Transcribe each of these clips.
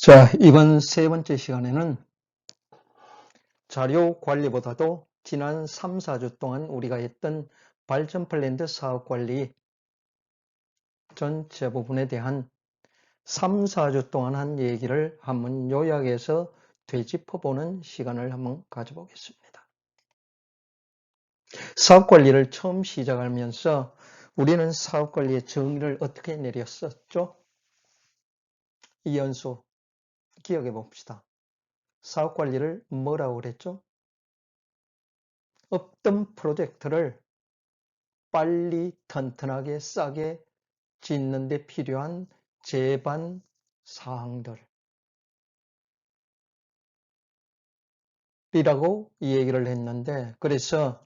자, 이번 세 번째 시간에는 자료 관리보다도 지난 3, 4주 동안 우리가 했던 발전 플랜드 사업 관리 전체 부분에 대한 3, 4주 동안 한 얘기를 한번 요약해서 되짚어보는 시간을 한번 가져보겠습니다. 사업 관리를 처음 시작하면서 우리는 사업 관리의 정의를 어떻게 내렸었죠? 이연수 기억해 봅시다. 사업 관리를 뭐라고 그랬죠? 어떤 프로젝트를 빨리 튼튼하게 싸게 짓는 데 필요한 제반 사항들이라고 얘기를 했는데, 그래서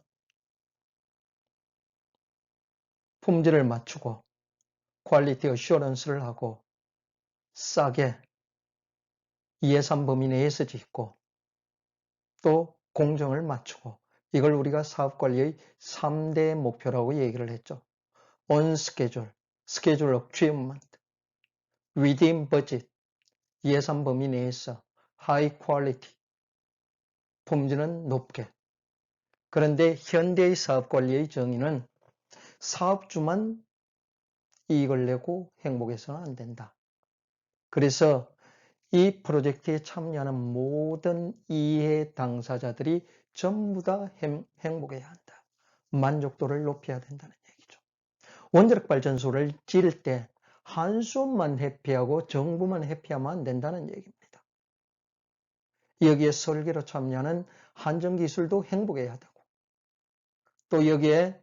품질을 맞추고 퀄리티 어슈런스를 하고 싸게 예산 범위 내에서 짓고 또 공정을 맞추고, 이걸 우리가 사업관리의 3대 목표라고 얘기를 했죠. On schedule, schedule achievement, within budget, 예산 범위 내에서 high quality, 품질은 높게. 그런데 현대의 사업관리의 정의는 사업주만 이익을 내고 행복해서는 안 된다. 그래서 이 프로젝트에 참여하는 모든 이해 당사자들이 전부 다 행복해야 한다. 만족도를 높여야 된다는 얘기죠. 원자력 발전소를 지을 때 한수업만 회피하고 정부만 회피하면 안 된다는 얘기입니다. 여기에 설계로 참여하는 한전기술도 행복해야 되고, 또 여기에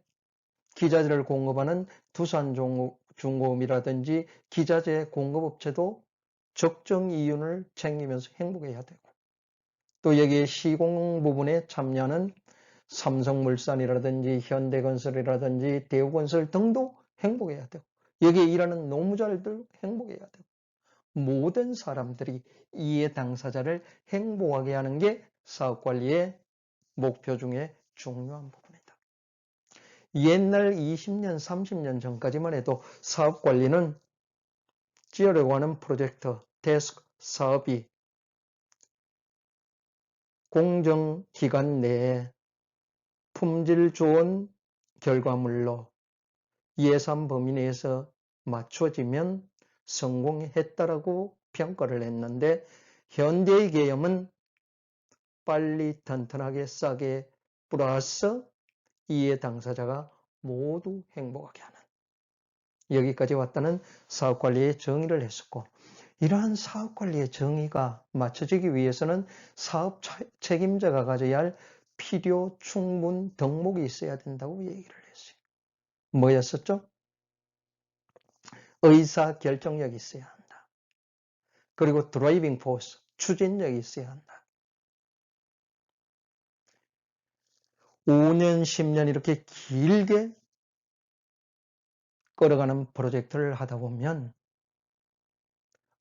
기자재를 공급하는 두산중공업이라든지 기자재 공급업체도 적정 이윤을 챙기면서 행복해야 되고, 또 여기에 시공 부분에 참여하는 삼성물산이라든지 현대건설이라든지 대우건설 등도 행복해야 되고, 여기에 일하는 노무자들도 행복해야 되고, 모든 사람들이 이해 당사자를 행복하게 하는 게 사업관리의 목표 중에 중요한 부분이다. 옛날 20년, 30년 전까지만 해도 사업관리는 지으려고 하는 프로젝트, 태스크, 사업이 공정기간 내에 품질 좋은 결과물로 예산 범위 내에서 맞춰지면 성공했다라고 평가를 했는데, 현대의 개념은 빨리 튼튼하게 싸게 플러스 이해 당사자가 모두 행복하게 하는, 여기까지 왔다는 사업관리의 정의를 했었고, 이러한 사업관리의 정의가 맞춰지기 위해서는 사업 책임자가 가져야 할 필요 충분 덕목이 있어야 된다고 얘기를 했어요. 뭐였었죠? 의사 결정력이 있어야 한다. 그리고 드라이빙 포스, 추진력이 있어야 한다. 5년, 10년 이렇게 길게 끌어가는 프로젝트를 하다 보면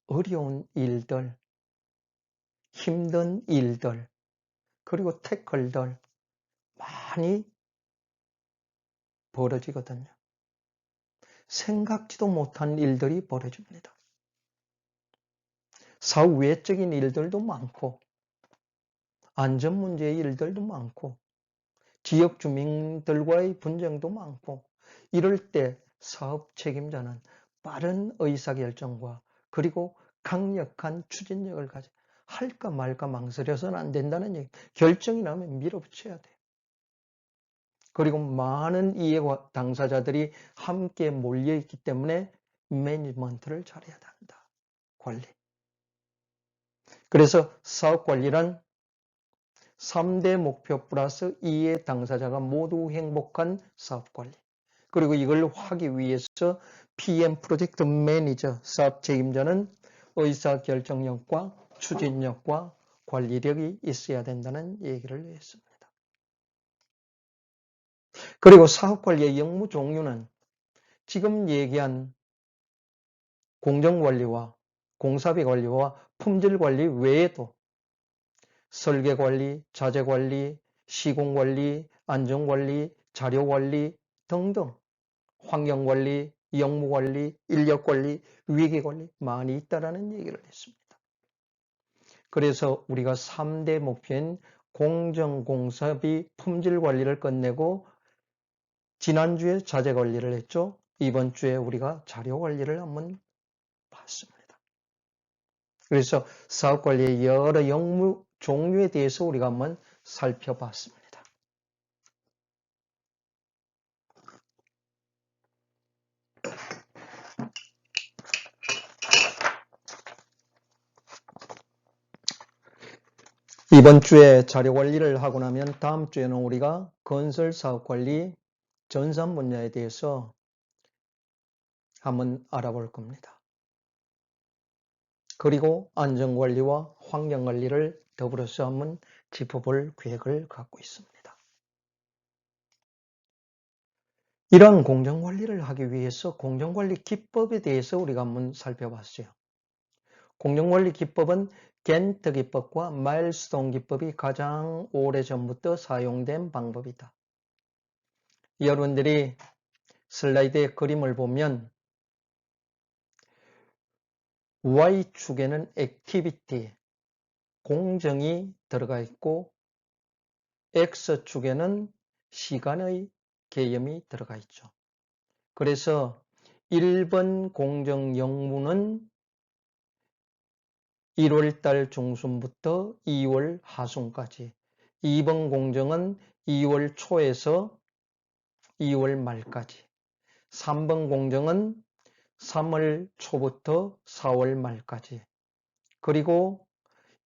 어려운 일들, 힘든 일들, 그리고 태클들 많이 벌어지거든요. 생각지도 못한 일들이 벌어집니다. 사후 외적인 일들도 많고, 안전 문제의 일들도 많고, 지역 주민들과의 분쟁도 많고, 이럴 때 사업 책임자는 빠른 의사결정과 그리고 강력한 추진력을 가져 할까 말까 망설여서는 안 된다는 얘기. 결정이 나면 밀어붙여야 돼. 그리고 많은 이해 당사자들이 함께 몰려있기 때문에 매니지먼트를 잘해야 한다. 관리. 그래서 사업관리란 3대 목표 플러스 이해 당사자가 모두 행복한 사업관리. 그리고 이걸 하기 위해서 PM 프로젝트 매니저, 사업 책임자는 의사결정력과 추진력과 관리력이 있어야 된다는 얘기를 했습니다. 그리고 사업관리의 역무 종류는 지금 얘기한 공정관리와 공사비 관리와 품질관리 외에도 설계관리, 자재관리, 시공관리, 안전관리, 자료관리 등등 환경관리, 역무관리, 인력관리, 위기관리 많이 있다라는 얘기를 했습니다. 그래서 우리가 3대 목표인 공정공사비 품질 관리를 끝내고 지난주에 자재 관리를 했죠. 이번 주에 우리가 자료 관리를 한번 봤습니다. 그래서 사업 관리의 여러 영무 종류에 대해서 우리가 한번 살펴봤습니다. 이번 주에 자료 관리를 하고 나면 다음 주에는 우리가 건설 사업 관리 전산 분야에 대해서 한번 알아볼 겁니다. 그리고 안전관리와 환경관리를 더불어서 한번 짚어볼 계획을 갖고 있습니다. 이러한 공정관리를 하기 위해서 공정관리 기법에 대해서 우리가 한번 살펴봤어요. 공정관리 기법은 겐트 기법과 마일스톤 기법이 가장 오래전부터 사용된 방법이다. 여러분들이 슬라이드의 그림을 보면 Y축에는 액티비티, 공정이 들어가 있고 X축에는 시간의 개념이 들어가 있죠. 그래서 1번 공정 영무는 1월달 중순부터 2월 하순까지, 2번 공정은 2월 초에서 2월 말까지, 3번 공정은 3월 초부터 4월 말까지, 그리고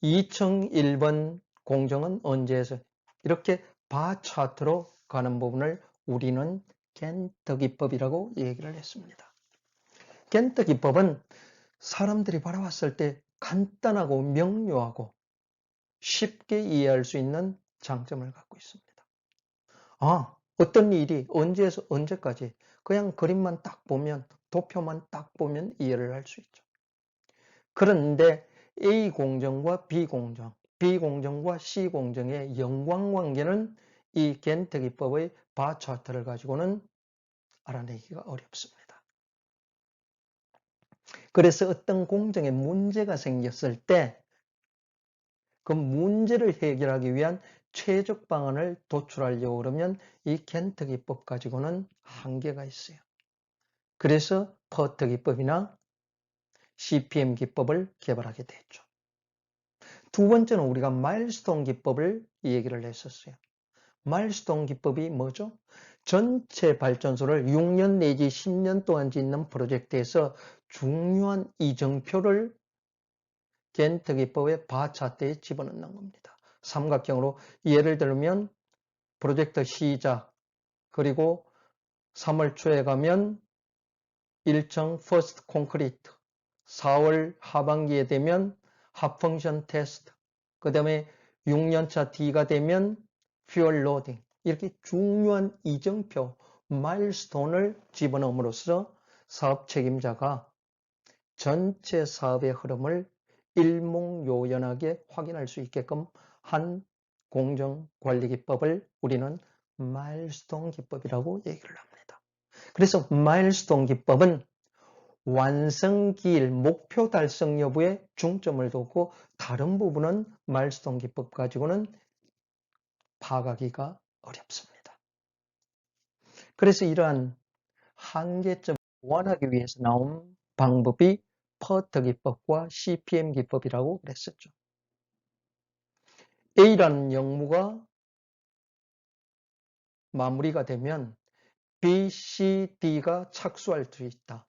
2001번 공정은 언제에서 이렇게 바 차트로 가는 부분을 우리는 겐트 기법이라고 얘기를 했습니다. 겐트 기법은 사람들이 바라봤을 때 간단하고 명료하고 쉽게 이해할 수 있는 장점을 갖고 있습니다. 어떤 일이 언제에서 언제까지 그냥 그림만 딱 보면, 도표만 딱 보면 이해를 할 수 있죠. 그런데 A 공정과 B 공정, B 공정과 C 공정의 연관관계는 이 겐트 기법의 바 차트를 가지고는 알아내기가 어렵습니다. 그래서 어떤 공정에 문제가 생겼을 때 그 문제를 해결하기 위한 최적 방안을 도출하려고 그러면 이 겐트 기법 가지고는 한계가 있어요. 그래서 퍼트 기법이나 CPM 기법을 개발하게 됐죠. 두 번째는 우리가 마일스톤 기법을 얘기를 했었어요. 마일스톤 기법이 뭐죠? 전체 발전소를 6년 내지 10년 동안 짓는 프로젝트에서 중요한 이정표를 겐트 기법의 바 차트에 집어넣는 겁니다. 삼각형으로 예를 들면 프로젝트 시작, 그리고 3월 초에 가면 일정 퍼스트 콘크리트, 4월 하반기에 되면 합펑션 테스트, 그 다음에 6년차 D가 되면 퓨얼 로딩, 이렇게 중요한 이정표, 마일스톤을 집어넣음으로써 사업 책임자가 전체 사업의 흐름을 일목요연하게 확인할 수 있게끔 한 공정관리기법을 우리는 마일스톤 기법이라고 얘기를 합니다. 그래서 마일스톤 기법은 완성기일, 목표 달성 여부에 중점을 두고 다른 부분은 마일스톤 기법 가지고는 파악하기가 어렵습니다. 그래서 이러한 한계점을 보완하기 위해서 나온 방법이 퍼트 기법과 CPM 기법이라고 그랬었죠. A라는 영무가 마무리가 되면 B, C, D가 착수할 수 있다.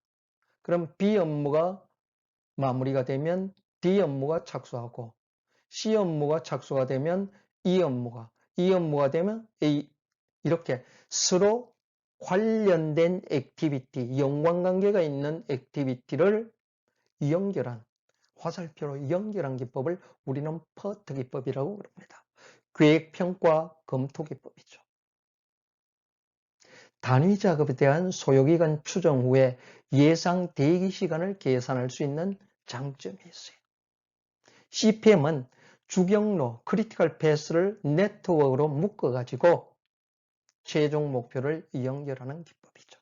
그럼 B 업무가 마무리가 되면 D 업무가 착수하고 C 업무가 착수가 되면 E 업무가 되면 A, 이렇게 서로 관련된 액티비티, 연관관계가 있는 액티비티를 연결한, 화살표로 연결한 기법을 우리는 퍼트 기법이라고 그럽니다. 계획평가 검토 기법이죠. 단위 작업에 대한 소요기간 추정 후에 예상 대기 시간을 계산할 수 있는 장점이 있어요. CPM은 주경로, 크리티컬 패스를 네트워크로 묶어가지고 최종 목표를 연결하는 기법이죠.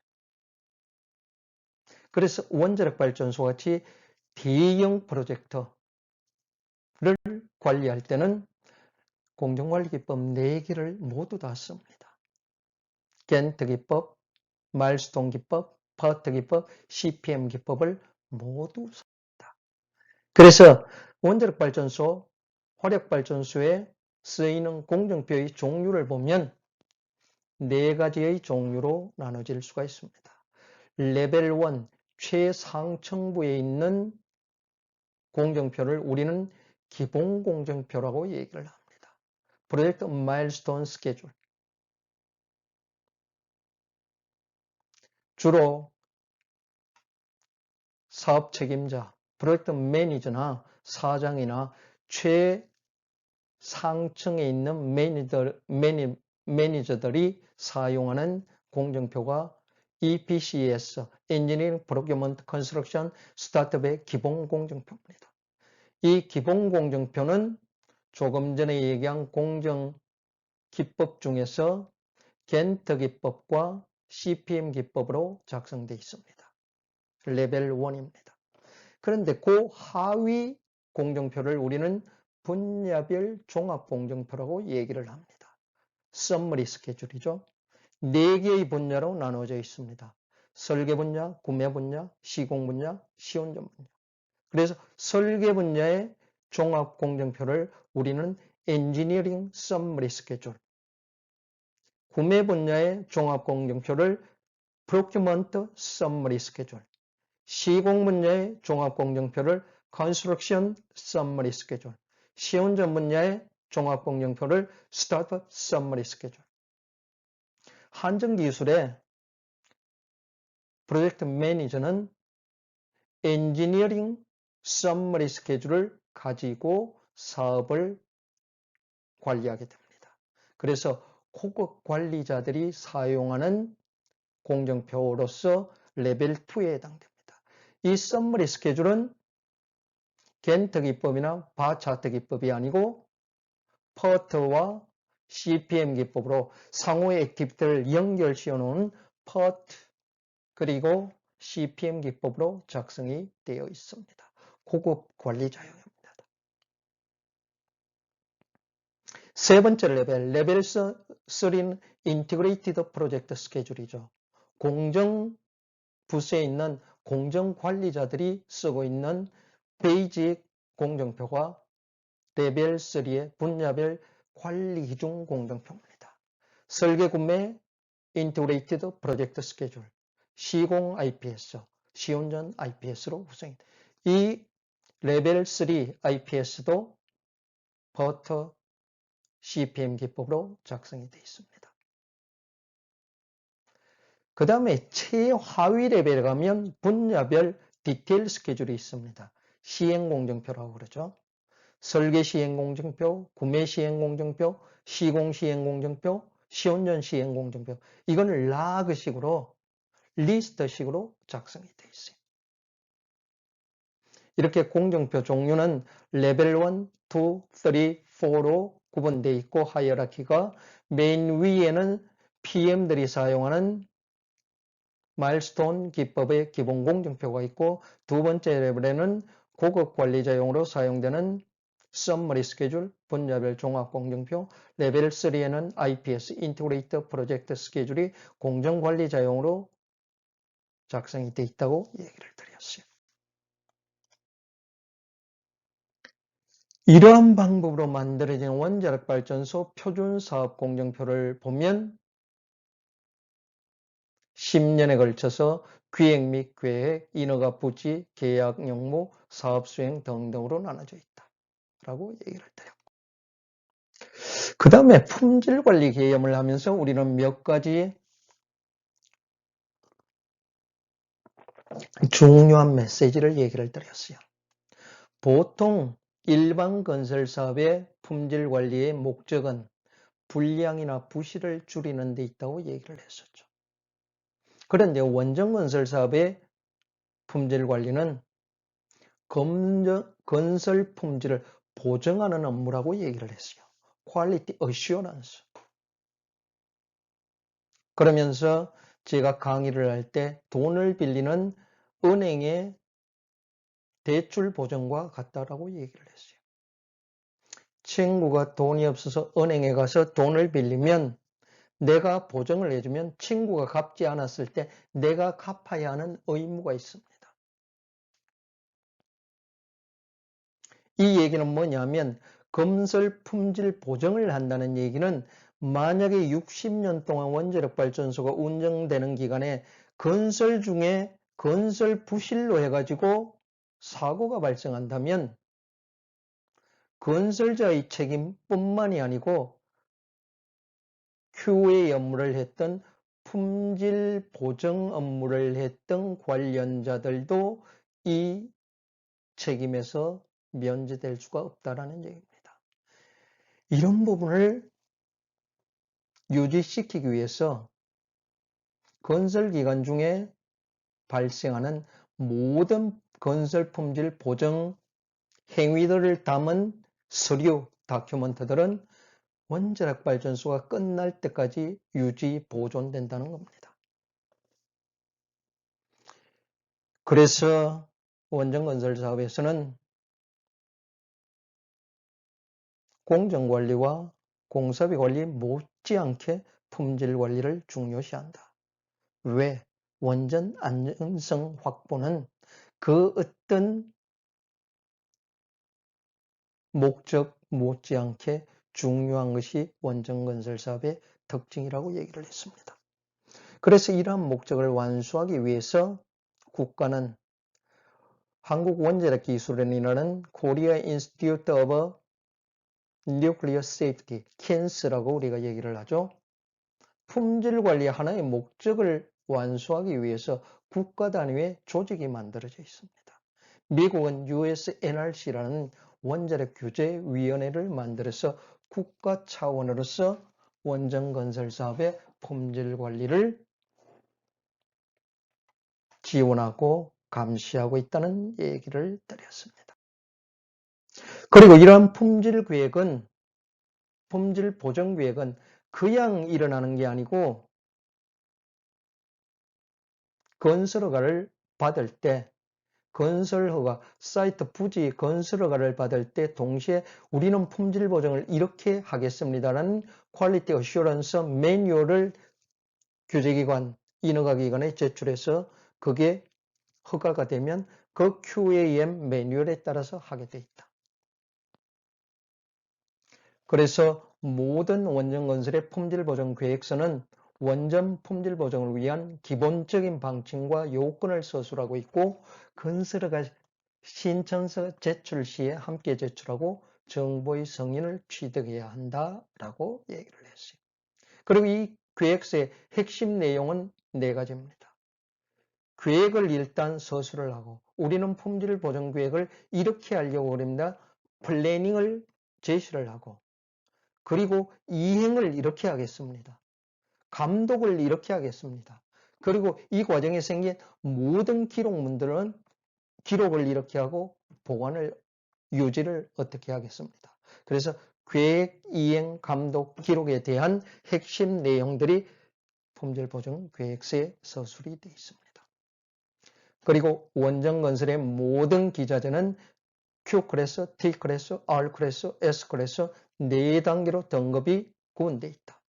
그래서 원자력 발전소 같이 대형 프로젝트, 관리할 때는 공정관리기법 4개를 모두 다 씁니다. 겐트 기법, 마일스톤 기법, 파트 기법, CPM 기법을 모두 씁니다. 그래서 원자력발전소, 화력발전소에 쓰이는 공정표의 종류를 보면 4가지의 종류로 나눠질 수가 있습니다. 레벨 1 최상층부에 있는 공정표를 우리는 기본 공정표라고 얘기를 합니다. 프로젝트 마일스톤 스케줄. 주로 사업 책임자, 프로젝트 매니저나 사장이나 최상층에 있는 매니저들이 사용하는 공정표가 EPCS, Engineering Procurement Construction Startup의 기본 공정표입니다. 이 기본 공정표는 조금 전에 얘기한 공정 기법 중에서 겐트 기법과 CPM 기법으로 작성되어 있습니다. 레벨 1입니다. 그런데 그 하위 공정표를 우리는 분야별 종합공정표라고 얘기를 합니다. 썸머리 스케줄이죠. 4개의 분야로 나눠져 있습니다. 설계 분야, 구매 분야, 시공 분야, 시운전 분야. 그래서 설계 분야의 종합공정표를 우리는 엔지니어링 썸머리 스케줄, 구매 분야의 종합공정표를 프로큐먼트 썸머리 스케줄, 시공 분야의 종합공정표를 컨스트럭션 썸머리 스케줄, 시운전 분야의 종합공정표를 스타트업 썸머리 스케줄. 한정기술의 프로젝트 매니저는 엔지니어링 썸머리 스케줄을 가지고 사업을 관리하게 됩니다. 그래서 고급 관리자들이 사용하는 공정표로서 레벨 2에 해당됩니다. 이 썸머리 스케줄은 겐트 기법이나 바 차트 기법이 아니고 퍼트와 CPM 기법으로 상호의 액티비티를 연결시켜 놓은 퍼트 그리고 CPM 기법으로 작성이 되어 있습니다. 고급 관리자용입니다. 세 번째 레벨 3는 인티그레이티드 프로젝트 스케줄이죠. 공정 부서에 있는 공정 관리자들이 쓰고 있는 베이직 공정표가 레벨 3의 분야별 관리 기준 공정표입니다. 설계 구매 인티그레이티드 프로젝트 스케줄, 시공 IPS, 시운전 IPS로 구성이 됩니다. 이 레벨 3 IPS도 버터 CPM 기법으로 작성이 되어 있습니다. 그 다음에 최하위 레벨에 가면 분야별 디테일 스케줄이 있습니다. 시행공정표라고 그러죠. 설계 시행공정표, 구매 시행공정표, 시공 시행공정표, 시운전 시행공정표. 이건 라그식으로 리스트식으로 작성이 되어 있어요. 이렇게 공정표 종류는 레벨 1, 2, 3, 4로 구분되어 있고 하이어라키가 맨 위에는 PM들이 사용하는 마일스톤 기법의 기본 공정표가 있고 두 번째 레벨에는 고급 관리자용으로 사용되는 썸머리 스케줄, 분야별 종합 공정표, 레벨 3에는 IPS, 인티그레이터 프로젝트 스케줄이 공정 관리자용으로 작성이 되어 있다고 얘기를 드렸어요. 이러한 방법으로 만들어진 원자력발전소 표준사업공정표를 보면 10년에 걸쳐서 기획 및 계획, 인허가 부지, 계약 용무, 사업 수행 등등으로 나눠져 있다라고 얘기를 드렸고 그 다음에 품질관리 개념을 하면서 우리는 몇 가지 중요한 메시지를 얘기를 드렸어요. 보통 일반 건설 사업의 품질 관리의 목적은 불량이나 부실을 줄이는 데 있다고 얘기를 했었죠. 그런데 원전 건설 사업의 품질 관리는 건설 품질을 보증하는 업무라고 얘기를 했어요. 퀄리티 어슈어런스. 그러면서 제가 강의를 할 때 돈을 빌리는 은행의 대출 보증과 같다라고 얘기를 했어요. 친구가 돈이 없어서 은행에 가서 돈을 빌리면 내가 보증을 해주면 친구가 갚지 않았을 때 내가 갚아야 하는 의무가 있습니다. 이 얘기는 뭐냐면 건설 품질 보증을 한다는 얘기는 만약에 60년 동안 원자력 발전소가 운영되는 기간에 건설 중에 건설 부실로 해가지고 사고가 발생한다면 건설자의 책임뿐만이 아니고 QA 업무를 했던 품질 보증 업무를 했던 관련자들도 이 책임에서 면제될 수가 없다라는 얘기입니다. 이런 부분을 유지시키기 위해서 건설기간 중에 발생하는 모든 건설 품질 보증 행위들을 담은 서류, 다큐멘터들은 원자력 발전소가 끝날 때까지 유지 보존된다는 겁니다. 그래서 원전건설 사업에서는 공정관리와 공사비 관리 못지않게 품질 관리를 중요시한다. 왜? 원전 안전성 확보는 그 어떤 목적 못지않게 중요한 것이 원전건설 사업의 특징이라고 얘기를 했습니다. 그래서 이러한 목적을 완수하기 위해서 국가는 한국원자력기술원이라는 코리아 인스티튜트 오브 뉴클리어 세이프티, 캔스라고 우리가 얘기를 하죠. 품질 관리 하나의 목적을 완수하기 위해서 국가 단위의 조직이 만들어져 있습니다. 미국은 USNRC라는 원자력 규제위원회를 만들어서 국가 차원으로서 원전 건설 사업의 품질 관리를 지원하고 감시하고 있다는 얘기를 드렸습니다. 그리고 이러한 품질 계획은, 품질 보정 계획은 그냥 일어나는 게 아니고 건설허가를 받을 때 건설허가, 사이트 부지 건설허가를 받을 때 동시에 우리는 품질 보증을 이렇게 하겠습니다라는 퀄리티 어슈런스 매뉴얼을 규제기관, 인허가기관에 제출해서 그게 허가가 되면 그 QAM 매뉴얼에 따라서 하게 돼 있다. 그래서 모든 원전 건설의 품질 보증 계획서는 원전 품질 보증을 위한 기본적인 방침과 요건을 서술하고 있고 건설허가 신청서 제출 시에 함께 제출하고 정보의 성인을 취득해야 한다라고 얘기를 했어요. 그리고 이 계획서의 핵심 내용은 4가지입니다. 계획을 일단 서술을 하고 우리는 품질 보증 계획을 이렇게 하려고 합니다. 플래닝을 제시를 하고 그리고 이행을 이렇게 하겠습니다. 감독을 이렇게 하겠습니다. 그리고 이 과정에 생긴 모든 기록문들은 기록을 이렇게 하고 보관을 유지를 어떻게 하겠습니다. 그래서 계획, 이행, 감독, 기록에 대한 핵심 내용들이 품질 보증 계획서에 서술이 되어 있습니다. 그리고 원전 건설의 모든 기자재는 Q 클래스, T 클래스, R 클래스, S 클래스 4단계로 등급이 구분되어 있다.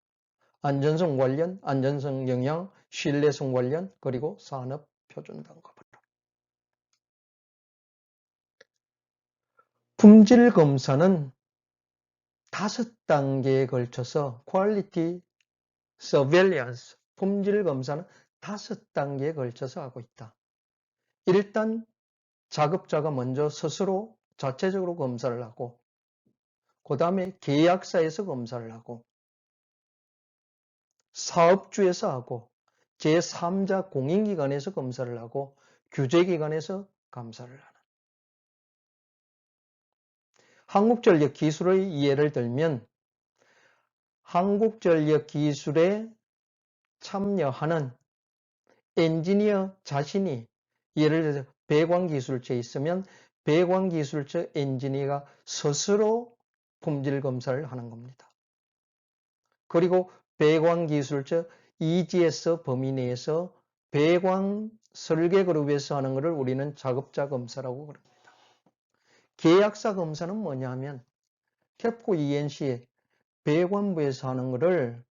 안전성 관련, 안전성 영향, 신뢰성 관련, 그리고 산업 표준 등급으로. 품질 검사는 5단계에 걸쳐서 퀄리티 서베일런스, 품질 검사는 5단계에 걸쳐서 하고 있다. 일단 작업자가 먼저 스스로 자체적으로 검사를 하고 그 다음에 계약사에서 검사를 하고 사업주에서 하고 제3자 공인기관에서 검사를 하고 규제기관에서 감사를 하는. 한국전력 기술의 예를 들면 한국전력 기술에 참여하는 엔지니어 자신이 예를 들어서 배관기술처에 있으면 배관기술처 엔지니어가 스스로 품질 검사를 하는 겁니다. 그리고 배관기술처 EGS 범위 내에서 배관 설계 그룹에서 하는 것을 우리는 작업자 검사라고 그럽니다. 계약사 검사는 뭐냐 하면 캡코 ENC 배관부에서 하는 거를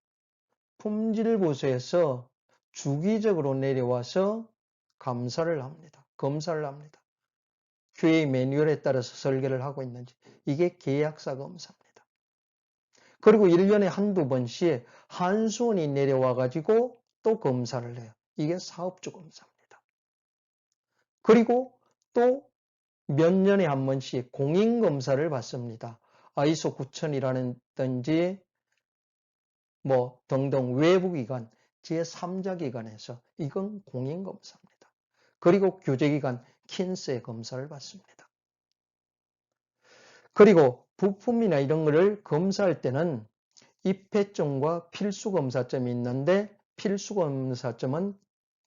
품질부서에서 주기적으로 내려와서 감사를 합니다. 검사를 합니다. QA 매뉴얼에 따라서 설계를 하고 있는지. 이게 계약사 검사입니다. 그리고 1년에 한두 번씩 한수원이 내려와 가지고 또 검사를 해요. 이게 사업주 검사입니다. 그리고 또 몇 년에 한 번씩 공인검사를 받습니다. ISO 9000이라든지 뭐 등등 외부기관, 제3자 기관에서 이건 공인검사입니다. 그리고 교제기관 킨스의 검사를 받습니다. 그리고 부품이나 이런 거를 검사할 때는 입회점과 필수검사점이 있는데 필수검사점은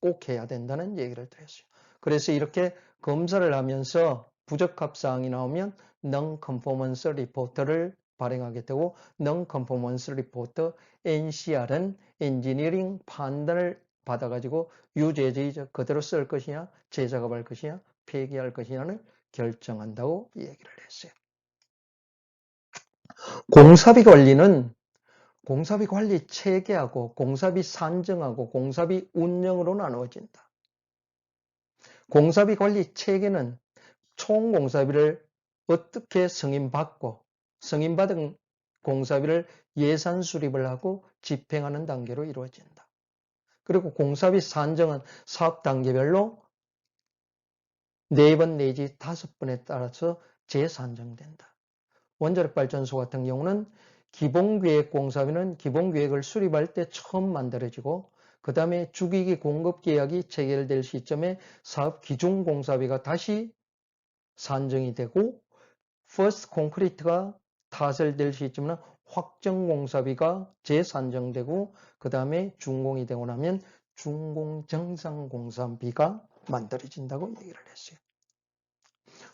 꼭 해야 된다는 얘기를 드렸어요. 그래서 이렇게 검사를 하면서 부적합 사항이 나오면 Non-Conformance Report를 발행하게 되고 Non-Conformance Report NCR은 엔지니어링 판단을 받아가지고 유죄제의적 그대로 쓸 것이냐 재작업할 것이냐 폐기할 것이냐를 결정한다고 얘기를 했어요. 공사비 관리는 공사비 관리 체계하고 공사비 산정하고 공사비 운영으로 나누어진다. 공사비 관리 체계는 총 공사비를 어떻게 승인받고 승인받은 공사비를 예산 수립을 하고 집행하는 단계로 이루어진다. 그리고 공사비 산정은 사업 단계별로 4번 내지 5번에 따라서 재산정된다. 원자력발전소 같은 경우는 기본계획 공사비는 기본계획을 수립할 때 처음 만들어지고 그 다음에 주기기 공급계약이 체결될 시점에 사업 기준 공사비가 다시 산정이 되고 퍼스트 콘크리트가 타설될 시점에는 확정 공사비가 재산정되고 그 다음에 준공이 되고 나면 준공 정상 공사비가 만들어진다고 얘기를 했어요.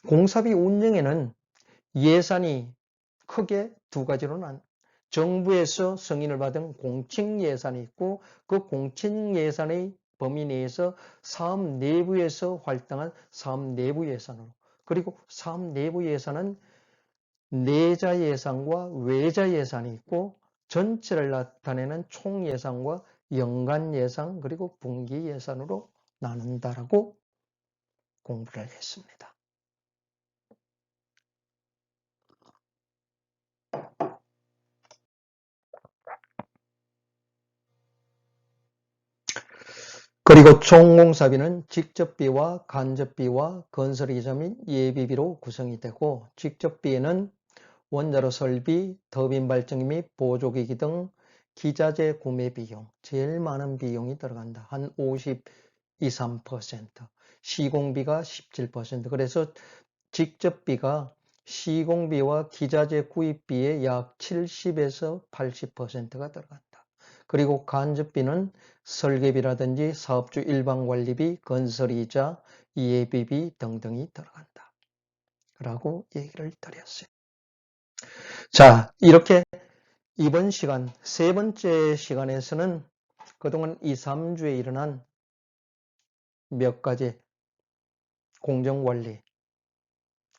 공사비 운영에는 예산이 크게 두 가지로 정부에서 승인을 받은 공칭 예산이 있고 그 공칭 예산의 범위 내에서 사업 내부에서 활동한 사업 내부 예산으로 그리고 사업 내부 예산은 내자 예산과 외자 예산이 있고 전체를 나타내는 총 예산과 연간 예산 그리고 분기 예산으로 나눈다라고 공부를 했습니다. 그리고 총공사비는 직접비와 간접비와 건설이자 및 예비비로 구성이 되고 직접비에는 원자로 설비, 터빈 발전기 및 보조기기 등 기자재 구매 비용, 제일 많은 비용이 들어간다. 한 52, 3%, 시공비가 17%. 그래서 직접비가 시공비와 기자재 구입비의 약 70에서 80%가 들어간다. 그리고 간접비는 설계비라든지 사업주 일반관리비, 건설이자, 예비비 등등이 들어간다. 라고 얘기를 드렸어요. 자, 이렇게 이번 시간, 세 번째 시간에서는 그동안 2, 3주에 일어난 몇 가지 공정관리,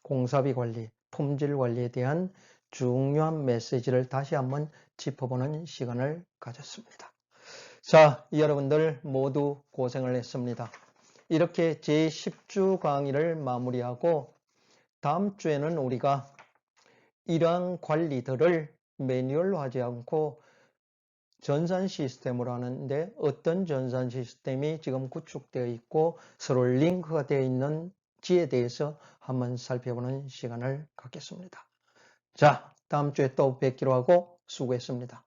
공사비 관리, 품질 관리에 대한 중요한 메시지를 다시 한번 짚어보는 시간을 가졌습니다. 자, 여러분들 모두 고생을 했습니다. 이렇게 제10주 강의를 마무리하고 다음 주에는 우리가 이러한 관리들을 매뉴얼화하지 않고 전산 시스템으로 하는데 어떤 전산 시스템이 지금 구축되어 있고 서로 링크가 되어 있는지에 대해서 한번 살펴보는 시간을 갖겠습니다. 자, 다음 주에 또 뵙기로 하고 수고했습니다.